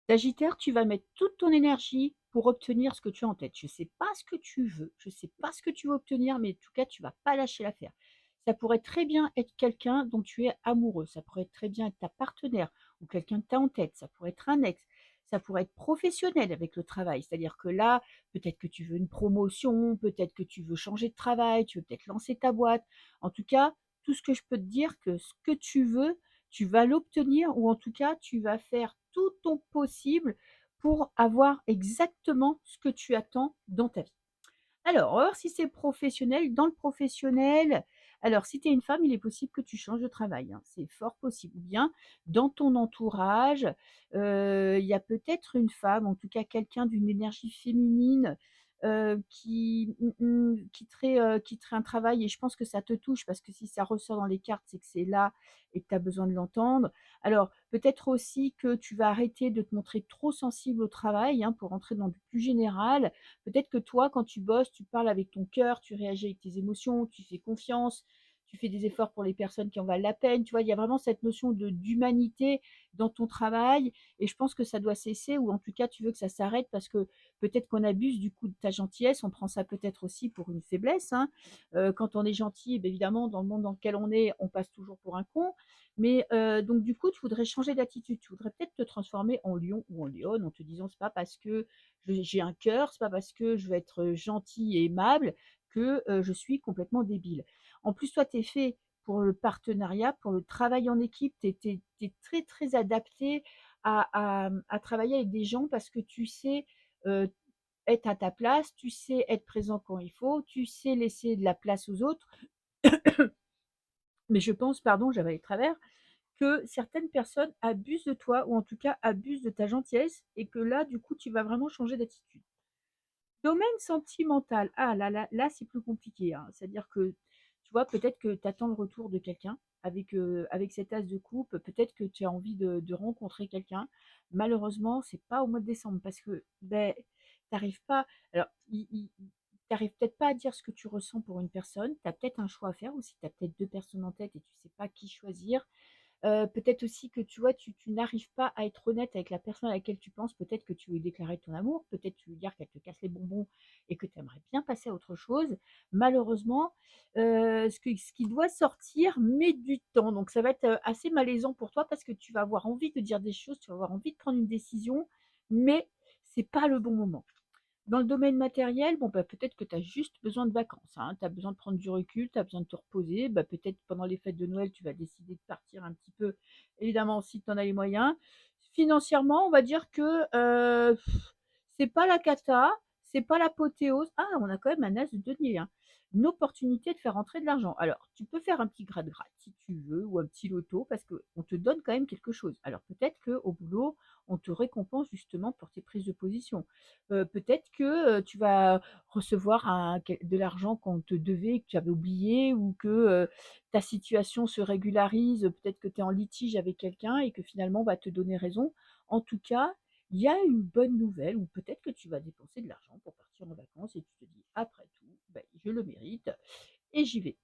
Sagittaire, tu vas mettre toute ton énergie pour obtenir ce que tu as en tête. Je ne sais pas ce que tu veux, je ne sais pas ce que tu veux obtenir, mais en tout cas, tu vas pas lâcher l'affaire. Ça pourrait très bien être quelqu'un dont tu es amoureux, ça pourrait très bien être ta partenaire ou quelqu'un que tu as en tête, ça pourrait être un ex, ça pourrait être professionnel avec le travail. C'est-à-dire que là, peut-être que tu veux une promotion, peut-être que tu veux changer de travail, tu veux peut-être lancer ta boîte. En tout cas, tout ce que je peux te dire que ce que tu veux, tu vas l'obtenir ou en tout cas, tu vas faire tout ton possible pour avoir exactement ce que tu attends dans ta vie. Alors, on va voir si c'est professionnel. Dans le professionnel, alors si tu es une femme, il est possible que tu changes de travail, hein, c'est fort possible. Ou bien dans ton entourage, il y a peut-être une femme, en tout cas quelqu'un d'une énergie féminine, qui un travail et je pense que ça te touche parce que si ça ressort dans les cartes, c'est que c'est là et que tu as besoin de l'entendre. Alors, peut-être aussi que tu vas arrêter de te montrer trop sensible au travail, hein, pour rentrer dans du plus général. Peut-être que toi, quand tu bosses, tu parles avec ton cœur, tu réagis avec tes émotions, tu fais confiance, tu fais des efforts pour les personnes qui en valent la peine. Tu vois, il y a vraiment cette notion d'humanité dans ton travail et je pense que ça doit cesser ou en tout cas, tu veux que ça s'arrête parce que peut-être qu'on abuse du coup de ta gentillesse. On prend ça peut-être aussi pour une faiblesse, hein. Quand on est gentil, eh bien, évidemment, dans le monde dans lequel on passe toujours pour un con. Mais donc du coup, tu voudrais changer d'attitude. Tu voudrais peut-être te transformer en lion ou en lionne en te disant: «C'est pas parce que j'ai un cœur, c'est pas parce que je veux être gentil et aimable que je suis complètement débile. En plus, toi, tu es fait pour le partenariat, pour le travail en équipe, tu es très, très adapté à travailler avec des gens parce que tu sais euh, être à ta place, tu sais être présent quand il faut, tu sais laisser de la place aux autres. Mais je pense, pardon, j'avais les travers, que certaines personnes abusent de toi ou en tout cas abusent de ta gentillesse et que là, du coup, tu vas vraiment changer d'attitude. Domaine sentimental, ah là, c'est plus compliqué, hein. C'est-à-dire que, tu vois, peut-être que tu attends le retour de quelqu'un avec cet as de coupe, peut-être que tu as envie de rencontrer quelqu'un. Malheureusement, c'est pas au mois de décembre parce que, beh, tu pas alors i tu peut-être pas à dire ce que tu ressens pour une personne, tu as peut-être un choix à faire aussi, tu as peut-être 2 personnes en tête et tu sais pas qui choisir. Peut-être aussi que tu vois, tu n'arrives pas à être honnête avec la personne à laquelle tu penses. Peut-être que tu veux lui déclarer ton amour, peut-être tu veux dire qu'elle te casse les bonbons et que tu aimerais bien passer à autre chose. Malheureusement, ce qui doit sortir met du temps. Donc ça va être, assez malaisant pour toi parce que tu vas avoir envie de dire des choses, tu vas avoir envie de prendre une décision, mais c'est pas le bon moment. Dans le domaine matériel, bon, bah, peut-être que tu as juste besoin de vacances, hein. Tu as besoin de prendre du recul, tu as besoin de te reposer. Bah, peut-être pendant les fêtes de Noël, tu vas décider de partir un petit peu, évidemment, si tu en as les moyens. Financièrement, on va dire que c'est pas la cata, c'est pas l'apothéose. Ah, on a quand même un as de denier, hein. Une opportunité de faire rentrer de l'argent. Alors, tu peux faire un petit gratte-gratte si tu veux, ou un petit loto, parce qu'on te donne quand même quelque chose. Alors, peut-être qu'au boulot, on te récompense justement pour tes prises de position. Peut-être que, tu vas recevoir de l'argent qu'on te devait, que tu avais oublié ou que, ta situation se régularise, peut-être que tu es en litige avec quelqu'un et que finalement on va te donner raison. En tout cas, il y a une bonne nouvelle ou peut-être que tu vas dépenser de l'argent pour partir en vacances et tu te dis: «Après tout, beh, je le mérite et j'y vais».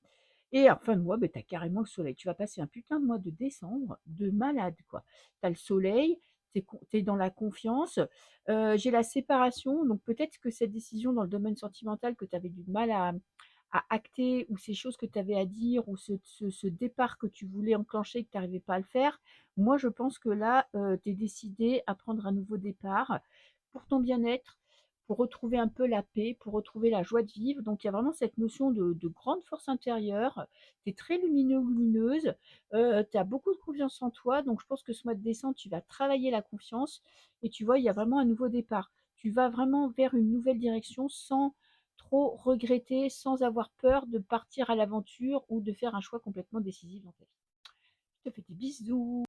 Et en fin de mois, beh, tu as carrément le soleil. Tu vas passer un putain de mois de décembre de malade, quoi. Tu as le soleil, tu es dans la confiance. J'ai la séparation, donc peut-être que cette décision dans le domaine sentimental que tu avais du mal à acter ou ces choses que tu avais à dire ou ce départ que tu voulais enclencher et que tu n'arrivais pas à le faire, moi je pense que là, tu es décidé à prendre un nouveau départ pour ton bien-être, pour retrouver un peu la paix, pour retrouver la joie de vivre. Donc il y a vraiment cette notion de grande force intérieure. Tu es très lumineux ou lumineuse, tu as beaucoup de confiance en toi. Donc je pense que ce mois de décembre, tu vas travailler la confiance et tu vois, il y a vraiment un nouveau départ. Tu vas vraiment vers une nouvelle direction sans trop regretter, sans avoir peur de partir à l'aventure ou de faire un choix complètement décisif dans ta vie. Je te fais des bisous.